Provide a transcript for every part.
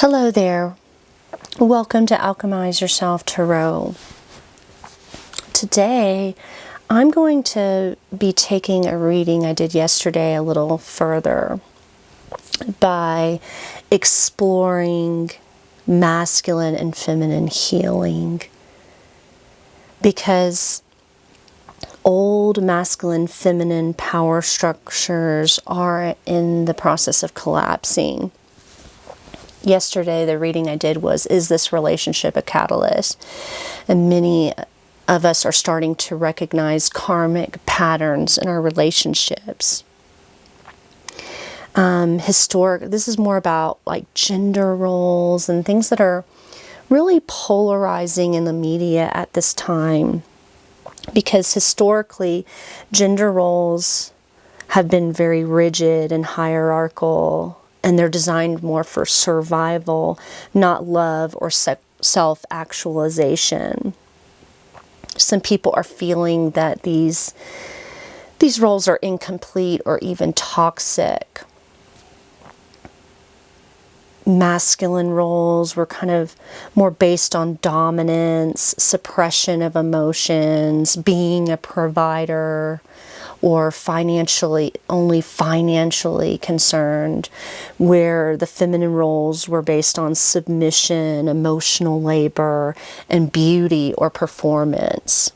Hello there. Welcome to Alchemize Yourself Tarot. Today, I'm going to be taking a reading I did yesterday a little further by exploring masculine and feminine healing, because old masculine feminine power structures are in the process of collapsing. Yesterday, the reading I did was, is this relationship a catalyst? And many of us are starting to recognize karmic patterns in our relationships. This is more about like gender roles and things that are really polarizing in the media at this time. Because historically, gender roles have been very rigid and hierarchical, and they're designed more for survival, not love or self-actualization. Some people are feeling that these roles are incomplete or even toxic. Masculine roles were kind of more based on dominance, suppression of emotions, being a provider, or only financially concerned, where the feminine roles were based on submission, emotional labor, and beauty or performance.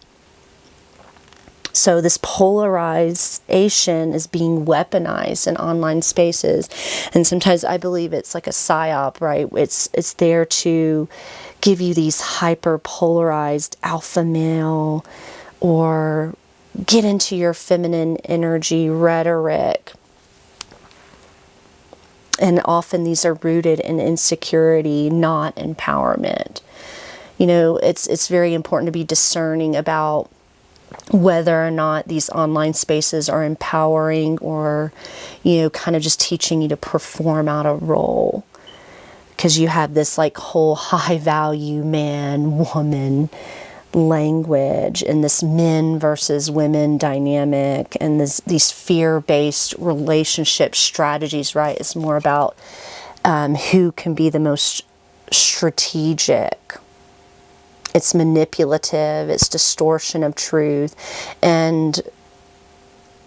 So this polarization is being weaponized in online spaces. And sometimes I believe it's like a psyop, right? It's there to give you these hyper-polarized alpha male or get into your feminine energy rhetoric. And often these are rooted in insecurity, not empowerment. You know, it's very important to be discerning about whether or not these online spaces are empowering or, kind of just teaching you to perform out a role. Because you have this like whole high value man, woman language and this men versus women dynamic and these fear-based relationship strategies, right? It's more about who can be the most strategic. It's manipulative, it's distortion of truth, and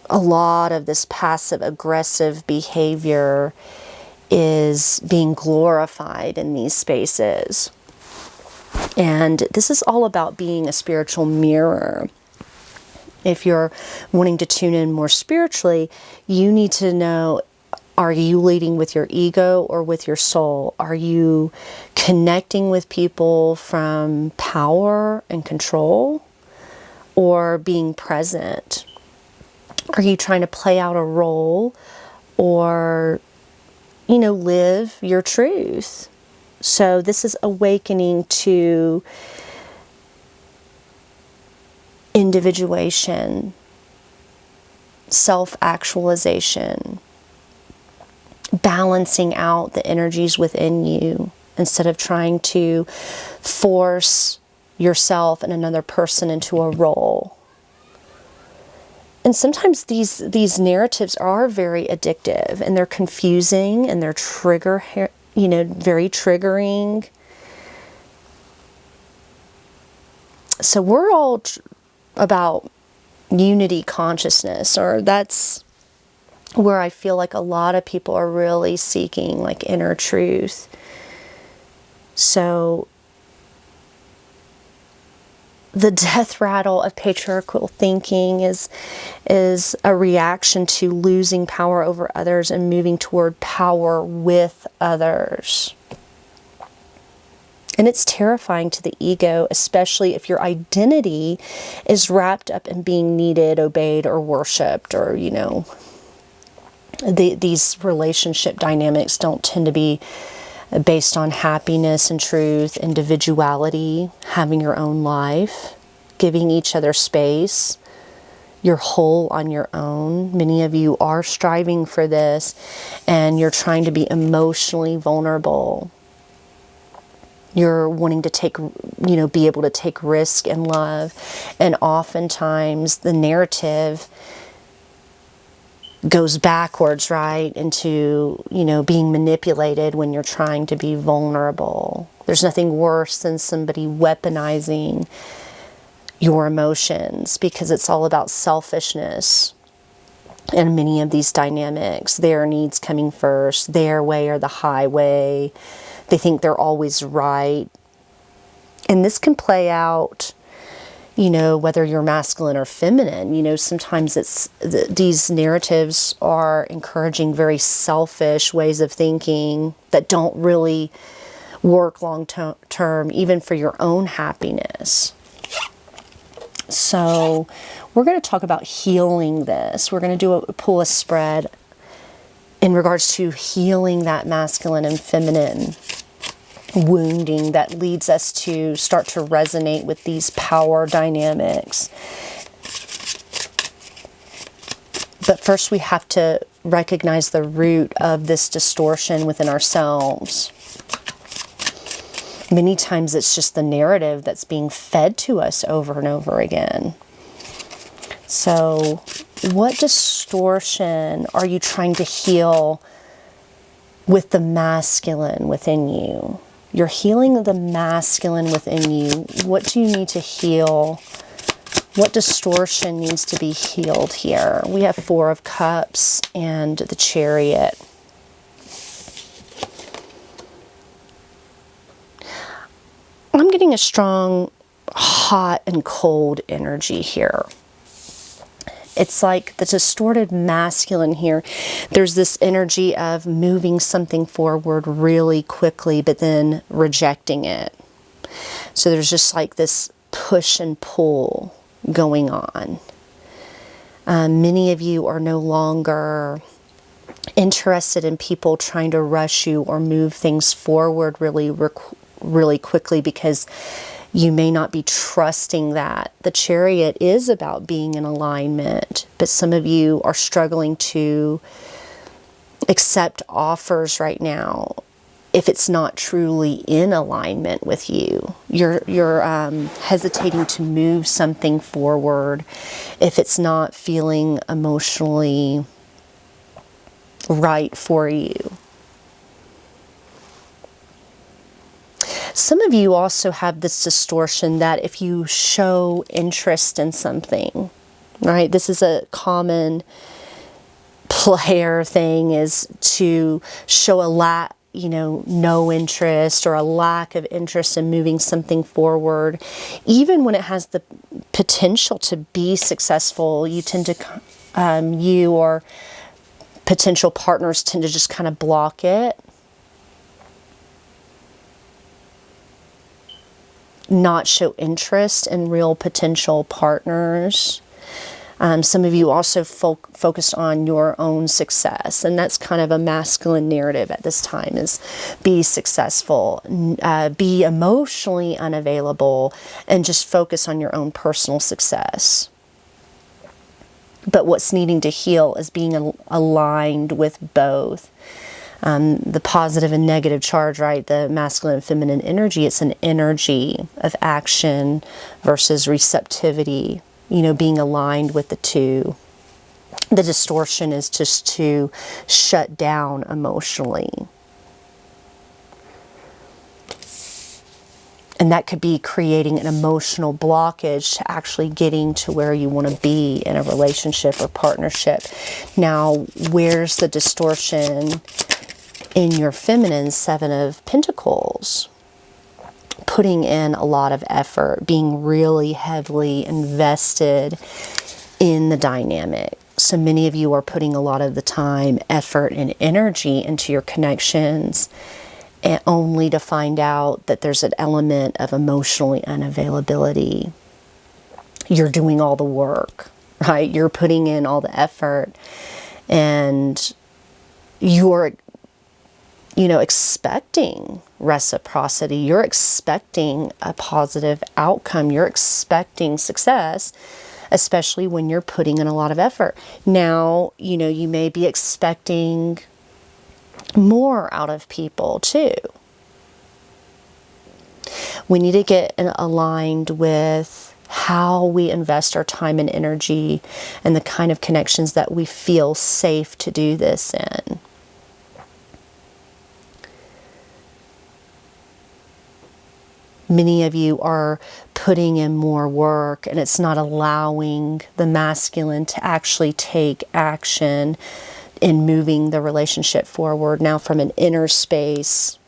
a lot of this passive-aggressive behavior is being glorified in these spaces. And this is all about being a spiritual mirror. If you're wanting to tune in more spiritually, you need to know, are you leading with your ego or with your soul? Are you connecting with people from power and control or being present? Are you trying to play out a role or, live your truth? So this is awakening to individuation, self-actualization, balancing out the energies within you instead of trying to force yourself and another person into a role. And sometimes these narratives are very addictive, and they're confusing, and they're very triggering. So we're all about unity consciousness, or that's where I feel like a lot of people are really seeking like inner truth. So the death rattle of patriarchal thinking is a reaction to losing power over others and moving toward power with others. And it's terrifying to the ego, especially if your identity is wrapped up in being needed, obeyed, or worshipped, or, these relationship dynamics don't tend to be based on happiness and truth, individuality, having your own life, giving each other space. You're whole on your own. Many of you are striving for this, and you're trying to be emotionally vulnerable. You're wanting to be able to take risk in love. And oftentimes the narrative goes backwards, right, into, being manipulated when you're trying to be vulnerable. There's nothing worse than somebody weaponizing your emotions, because it's all about selfishness. And many of these dynamics, their needs coming first, their way or the highway. They think they're always right. And this can play out, whether you're masculine or feminine. Sometimes these narratives are encouraging very selfish ways of thinking that don't really work long term, even for your own happiness. So we're going to talk about healing this. We're going to pull a spread in regards to healing that masculine and feminine wounding that leads us to start to resonate with these power dynamics. But first we have to recognize the root of this distortion within ourselves. Many times it's just the narrative that's being fed to us over and over again. So what distortion are you trying to heal with the masculine within you? You're healing the masculine within you. What do you need to heal? What distortion needs to be healed here? We have 4 of Cups and the Chariot. I'm getting a strong hot and cold energy here. It's like the distorted masculine here. There's this energy of moving something forward really quickly, but then rejecting it. So there's just like this push and pull going on. Many of you are no longer interested in people trying to rush you or move things forward really quickly, because you may not be trusting that. The Chariot is about being in alignment, but some of you are struggling to accept offers right now if it's not truly in alignment with you. You're hesitating to move something forward if it's not feeling emotionally right for you. Some of you also have this distortion that if you show interest in something, right? This is a common player thing, is to show no interest or a lack of interest in moving something forward. Even when it has the potential to be successful, you tend to, you or potential partners tend to just kind of block it. Not show interest in real potential partners. Some of you also focused on your own success, and that's kind of a masculine narrative at this time, is be successful, be emotionally unavailable, and just focus on your own personal success. But what's needing to heal is being aligned with both. The positive and negative charge, right? The masculine and feminine energy, it's an energy of action versus receptivity, being aligned with the two. The distortion is just to shut down emotionally. And that could be creating an emotional blockage to actually getting to where you want to be in a relationship or partnership. Now, where's the distortion in your feminine 7 of Pentacles? Putting in a lot of effort, being really heavily invested in the dynamic. So many of you are putting a lot of the time, effort, and energy into your connections, and only to find out that there's an element of emotionally unavailability. You're doing all the work, right? You're putting in all the effort, and you're expecting reciprocity. You're expecting a positive outcome. You're expecting success, especially when you're putting in a lot of effort. Now, you may be expecting more out of people too. We need to get aligned with how we invest our time and energy and the kind of connections that we feel safe to do this in. Many of you are putting in more work, and it's not allowing the masculine to actually take action in moving the relationship forward. Now, from an inner space,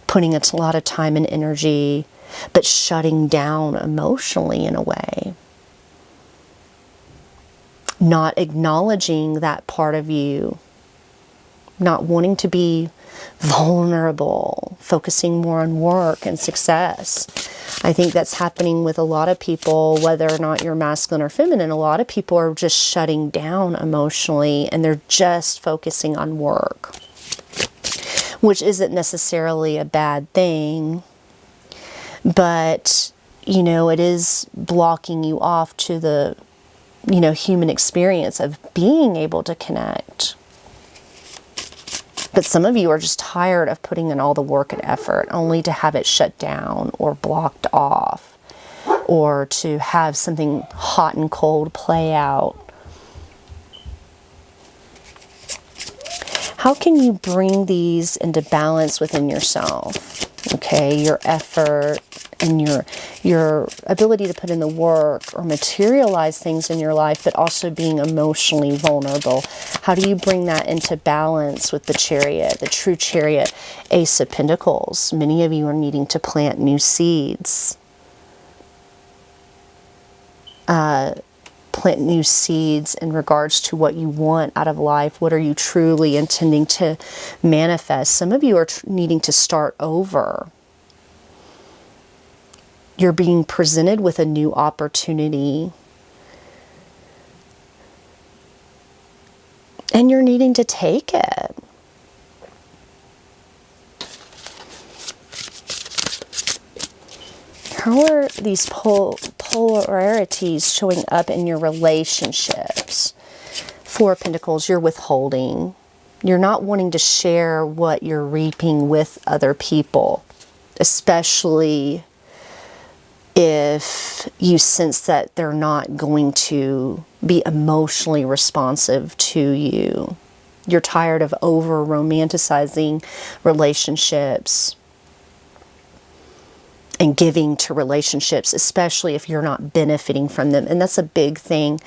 putting a lot of time and energy, but shutting down emotionally in a way. Not acknowledging that part of you, not wanting to be vulnerable, focusing more on work and success. I think that's happening with a lot of people, whether or not you're masculine or feminine. A lot of people are just shutting down emotionally, and they're just focusing on work, which isn't necessarily a bad thing, but, you know, it is blocking you off to the, you know, human experience of being able to connect. But some of you are just tired of putting in all the work and effort only to have it shut down or blocked off, or to have something hot and cold play out. How can you bring these into balance within yourself? Okay, your effort and your ability to put in the work or materialize things in your life, but also being emotionally vulnerable. How do you bring that into balance with the Chariot, the true Chariot, Ace of Pentacles? Many of you are needing to plant new seeds. Plant new seeds in regards to what you want out of life. What are you truly intending to manifest? Some of you are needing to start over. You're being presented with a new opportunity, and you're needing to take it. How are these polarities showing up in your relationships? Four of Pentacles, you're withholding. You're not wanting to share what you're reaping with other people, especially if you sense that they're not going to be emotionally responsive to you. You're tired of over-romanticizing relationships and giving to relationships, especially if you're not benefiting from them. And that's a big thing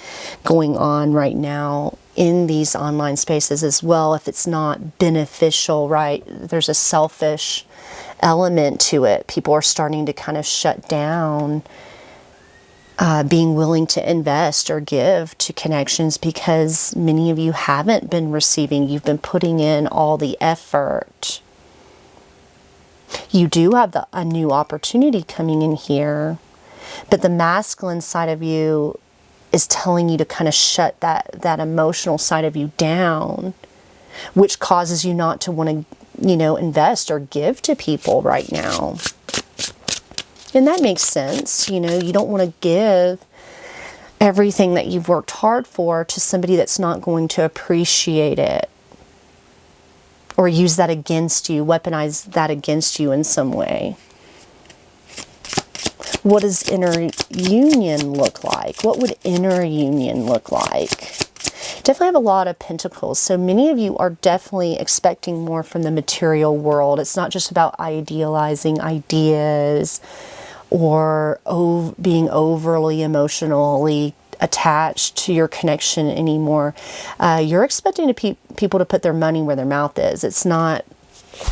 going on right now in these online spaces as well. If it's not beneficial, right, there's a selfish element to it. People are starting to kind of shut down being willing to invest or give to connections, because many of you haven't been receiving. You've been putting in all the effort. You do have a new opportunity coming in here, but the masculine side of you is telling you to kind of shut that emotional side of you down, which causes you not to want to, you know, invest or give to people right now. And that makes sense. You know, you don't want to give everything that you've worked hard for to somebody that's not going to appreciate it, or use that against you, weaponize that against you in some way. What does inner union look like? What would inner union look like? Definitely have a lot of Pentacles. So many of you are definitely expecting more from the material world. It's not just about idealizing ideas or being overly emotionally attached to your connection anymore. You're expecting people to put their money where their mouth is. It's not,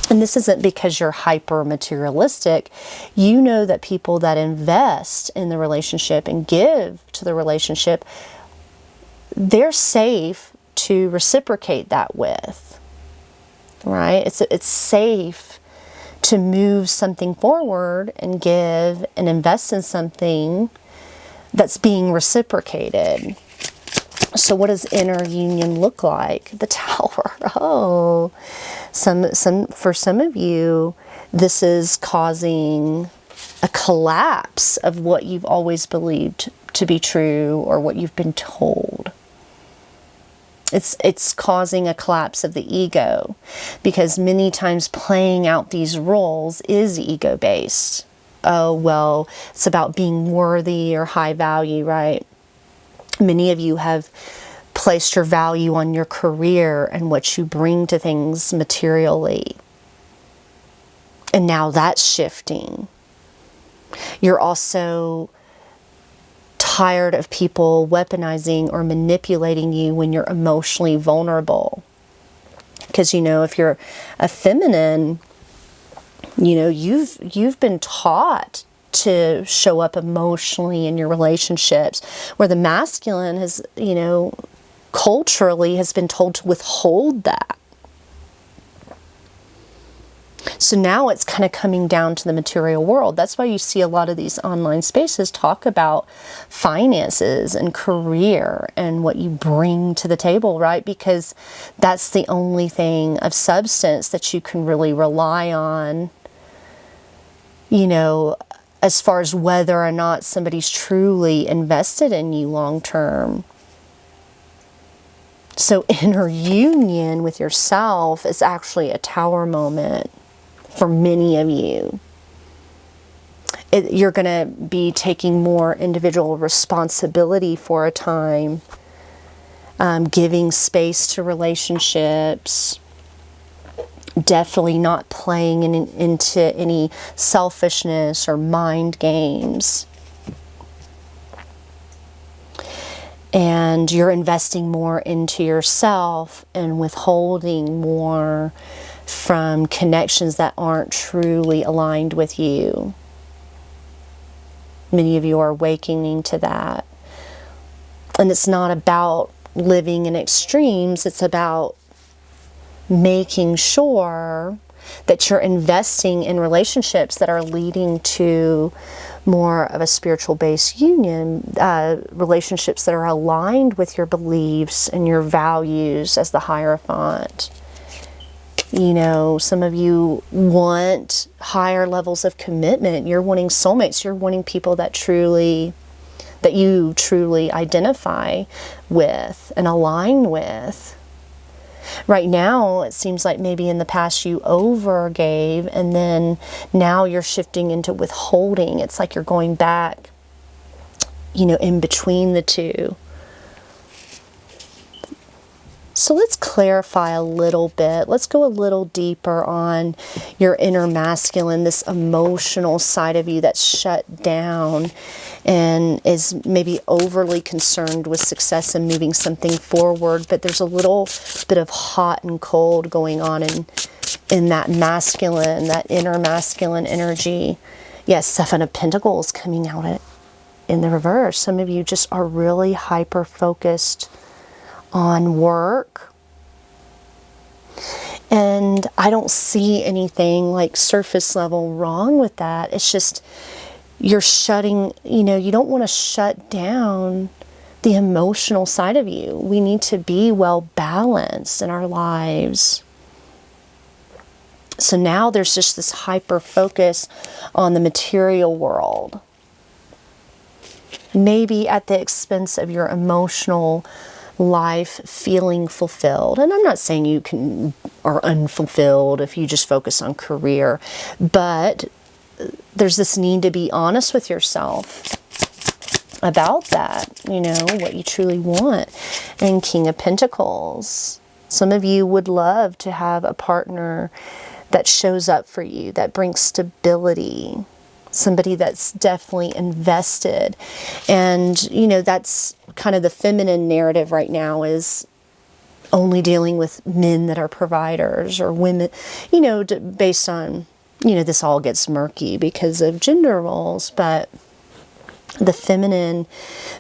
and this isn't because you're hyper materialistic. You know that people that invest in the relationship and give to the relationship, they're safe to reciprocate that with, right? It's safe to move something forward and give and invest in something that's being reciprocated. So what does inner union look like? The Tower. Oh, for some of you, this is causing a collapse of what you've always believed to be true, or what you've been told. It's causing a collapse of the ego, because many times playing out these roles is ego-based. oh, well, it's about being worthy or high value, right? Many of you have placed your value on your career and what you bring to things materially. And now that's shifting. You're also tired of people weaponizing or manipulating you when you're emotionally vulnerable. Because, if you're a feminine, you've been taught to show up emotionally in your relationships, where the masculine has, culturally has been told to withhold that. So now it's kind of coming down to the material world. That's why you see a lot of these online spaces talk about finances and career and what you bring to the table, right? Because that's the only thing of substance that you can really rely on, as far as whether or not somebody's truly invested in you long term. So inner union with yourself is actually a tower moment for many of you. You're going to be taking more individual responsibility for a time, giving space to relationships, definitely not playing into any selfishness or mind games. And you're investing more into yourself and withholding more from connections that aren't truly aligned with you. Many of you are awakening to that. And it's not about living in extremes, it's about making sure that you're investing in relationships that are leading to more of a spiritual based union, relationships that are aligned with your beliefs and your values as the Hierophant. Some of you want higher levels of commitment. You're wanting soulmates. You're wanting people that you truly identify with and align with. Right now, it seems like maybe in the past you overgave, and then now you're shifting into withholding. It's like you're going back, in between the two. So let's clarify a little bit. Let's go a little deeper on your inner masculine, this emotional side of you that's shut down and is maybe overly concerned with success and moving something forward. But there's a little bit of hot and cold going on in that masculine, that inner masculine energy. Yes, Seven of Pentacles coming out in the reverse. Some of you just are really hyper-focused on work, and I don't see anything like surface level wrong with that. It's just you're shutting, you don't want to shut down the emotional side of you. We need to be well balanced in our lives. So now there's just this hyper focus on the material world, maybe at the expense of your emotional life feeling fulfilled. And I'm not saying you are unfulfilled if you just focus on career, but there's this need to be honest with yourself about that, what you truly want. And King of Pentacles. Some of you would love to have a partner that shows up for you, that brings stability, somebody that's definitely invested. And, that's kind of the feminine narrative right now, is only dealing with men that are providers, or women, based on, this all gets murky because of gender roles. But the feminine,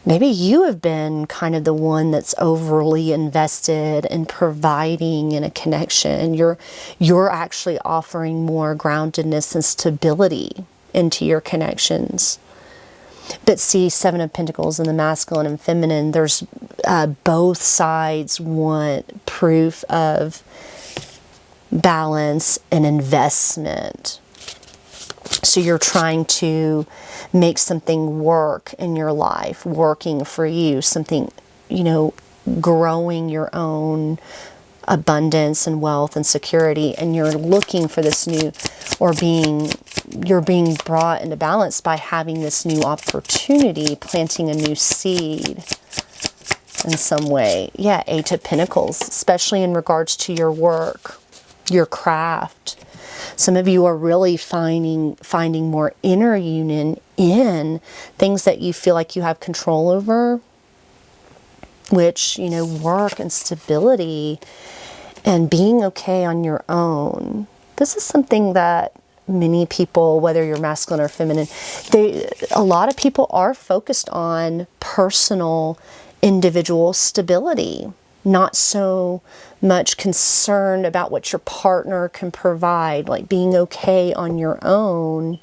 maybe you have been kind of the one that's overly invested in providing in a connection. You're actually offering more groundedness and stability into your connections. But see, Seven of Pentacles in the masculine and feminine, there's both sides want proof of balance and investment. So you're trying to make something work in your life, working for you, something, growing your own abundance and wealth and security, and you're looking for this new, or being you're being brought into balance by having this new opportunity, planting a new seed in some way. Yeah, Eight of Pentacles, especially in regards to your work, your craft. Some of you are really finding more inner union in things that you feel like you have control over, which, you know, work and stability and being okay on your own. This is something that many people, whether you're masculine or feminine, a lot of people are focused on personal, individual stability, not so much concerned about what your partner can provide. Like being okay on your own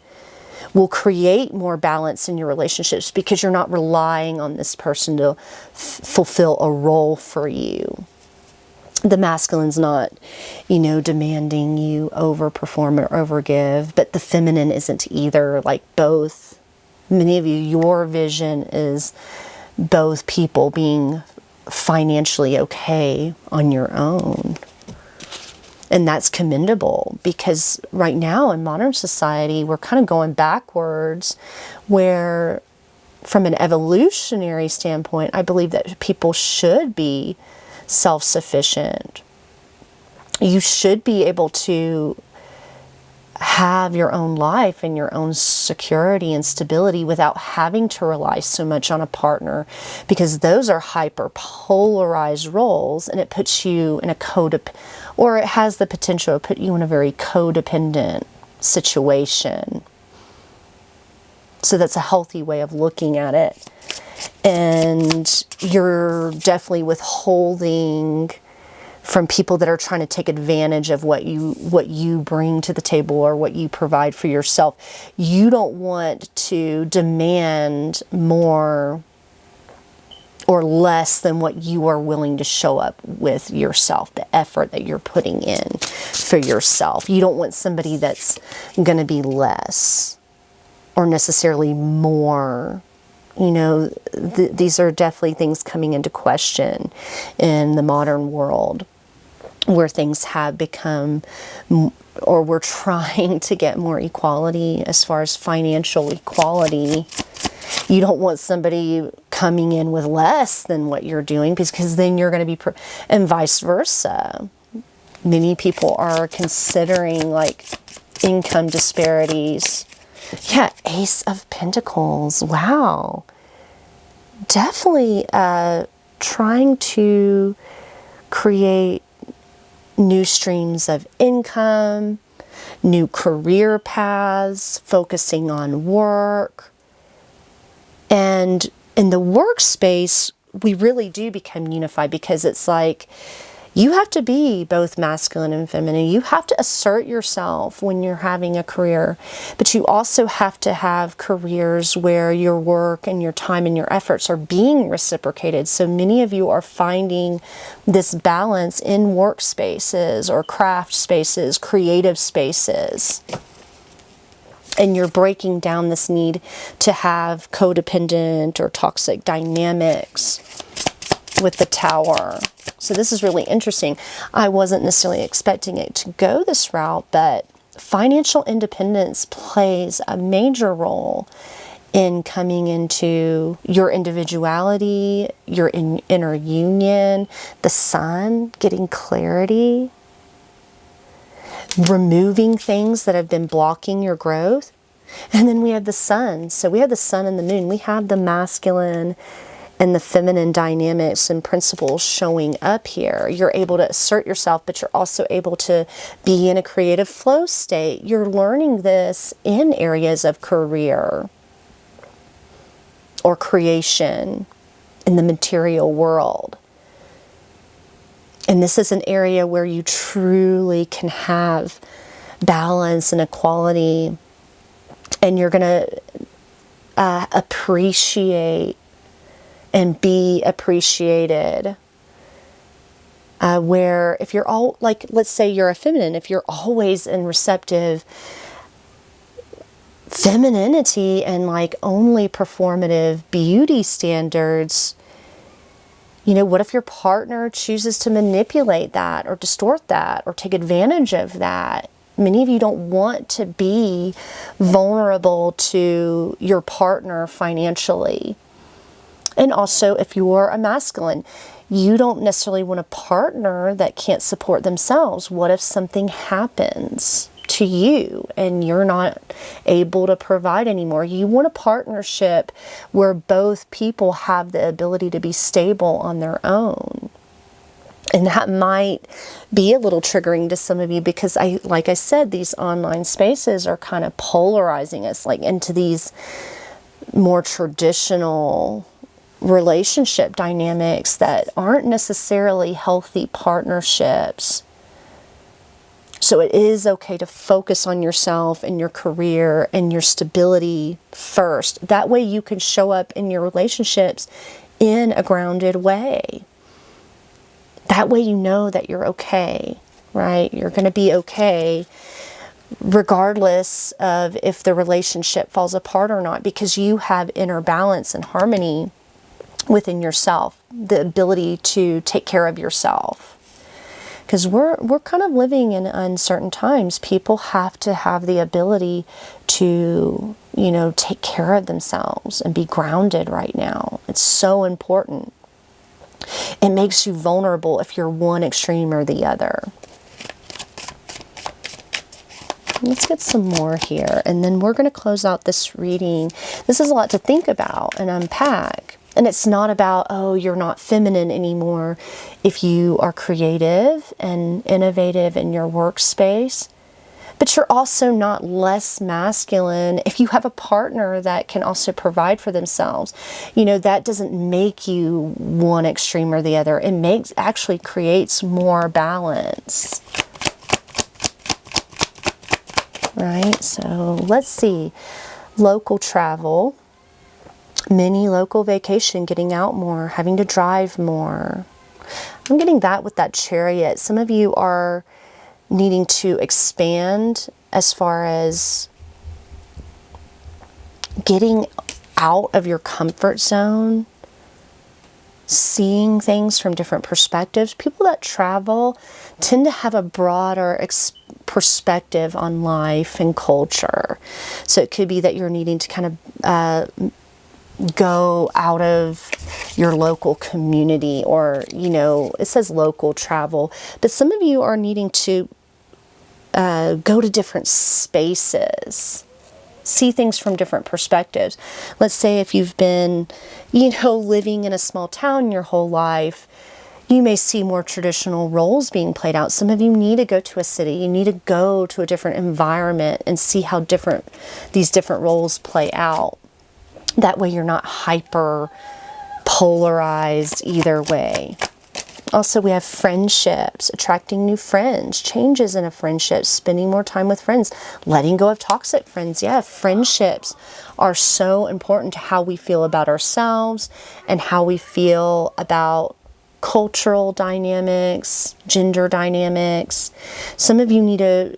will create more balance in your relationships because you're not relying on this person to fulfill a role for you. The masculine's not, you know, demanding you overperform or overgive, but the feminine isn't either. Like both, many of you, your vision is both people being financially okay on your own. And that's commendable, because right now in modern society, we're kind of going backwards, where from an evolutionary standpoint, I believe that people should be self-sufficient. You should be able to have your own life and your own security and stability without having to rely so much on a partner, because those are hyper polarized roles, and it puts you in a or it has the potential to put you in a very codependent situation. So that's a healthy way of looking at it. And you're definitely withholding from people that are trying to take advantage of what you bring to the table or what you provide for yourself. You don't want to demand more or less than what you are willing to show up with yourself, the effort that you're putting in for yourself. You don't want somebody that's going to be less or necessarily more. You know, these are definitely things coming into question in the modern world, where things have become, or we're trying to get more equality as far as financial equality. You don't want somebody coming in with less than what you're doing, because then you're going to be, and vice versa. Many people are considering like income disparities. Yeah, Ace of Pentacles. Wow. Definitely trying to create new streams of income, new career paths, focusing on work. And in the workspace, we really do become unified, because it's like you have to be both masculine and feminine. You have to assert yourself when you're having a career, but you also have to have careers where your work and your time and your efforts are being reciprocated. So many of you are finding this balance in workspaces or craft spaces, creative spaces. And you're breaking down this need to have codependent or toxic dynamics with the Tower. So this is really interesting. I wasn't necessarily expecting it to go this route, but financial independence plays a major role in coming into your individuality, your inner union, the Sun, getting clarity, removing things that have been blocking your growth. And then we have the Sun. So we have the Sun and the Moon. We have the masculine and the feminine dynamics and principles showing up here. You're able to assert yourself, but you're also able to be in a creative flow state. You're learning this in areas of career or creation in the material world. And this is an area where you truly can have balance and equality, and you're going to appreciate and be appreciated. Where if you're all, like, let's say you're a feminine, if you're always in receptive femininity and like only performative beauty standards, you know, what if your partner chooses to manipulate that or distort that or take advantage of that? Many of you don't want to be vulnerable to your partner financially. And also, if you're a masculine, you don't necessarily want a partner that can't support themselves. What if something happens to you and you're not able to provide anymore? You want a partnership where both people have the ability to be stable on their own. And that might be a little triggering to some of you because like I said, these online spaces are kind of polarizing us like into these more traditional relationship dynamics that aren't necessarily healthy partnerships. So it is okay to focus on yourself and your career and your stability first. That way you can show up in your relationships in a grounded way. That way you know that you're okay, right? You're going to be okay regardless of if the relationship falls apart or not, because you have inner balance and harmony within yourself, the ability to take care of yourself. Because we're kind of living in uncertain times. People have to have the ability to, take care of themselves and be grounded right now. It's so important. It makes you vulnerable if you're one extreme or the other. Let's get some more here, and then we're going to close out this reading. This is a lot to think about and unpack. And it's not about, oh, you're not feminine anymore if you are creative and innovative in your workspace. But you're also not less masculine if you have a partner that can also provide for themselves. That doesn't make you one extreme or the other. It actually creates more balance. Right? So let's see. Local travel. Mini local vacation, getting out more, having to drive more. I'm getting that with that Chariot. Some of you are needing to expand as far as getting out of your comfort zone, seeing things from different perspectives. People that travel tend to have a broader perspective on life and culture. So it could be that you're needing to kind of go out of your local community, or it says local travel, but some of you are needing to go to different spaces, see things from different perspectives. Let's say if you've been living in a small town your whole life, you may see more traditional roles being played out. Some of you need to go to a city. You need to go to a different environment and see how these different roles play out. That way you're not hyper polarized either way. Also, we have friendships, attracting new friends, changes in a friendship, spending more time with friends, letting go of toxic friends. Yeah, friendships are so important to how we feel about ourselves and how we feel about cultural dynamics, gender dynamics. Some of you need to,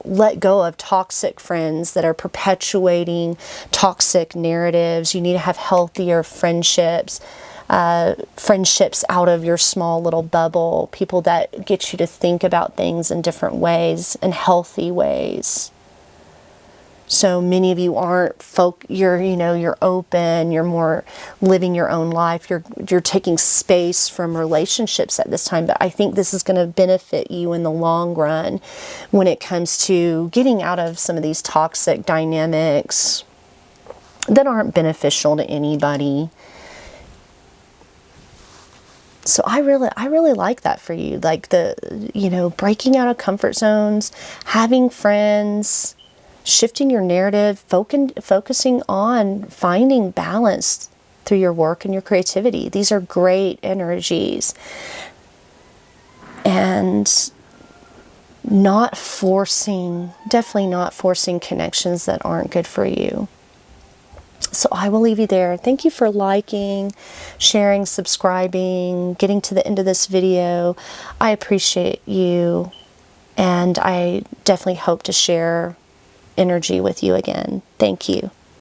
let go of toxic friends that are perpetuating toxic narratives. You need to have healthier friendships, friendships out of your small little bubble, people that get you to think about things in different ways, in healthy ways. So many of you aren't you're open, you're more living your own life, you're taking space from relationships at this time, but I think this is going to benefit you in the long run when it comes to getting out of some of these toxic dynamics that aren't beneficial to anybody. So I really like that for you, like breaking out of comfort zones, having friends, shifting your narrative, focusing on finding balance through your work and your creativity. These are great energies. And definitely not forcing connections that aren't good for you. So I will leave you there. Thank you for liking, sharing, subscribing, getting to the end of this video. I appreciate you, and I definitely hope to share energy with you again. Thank you.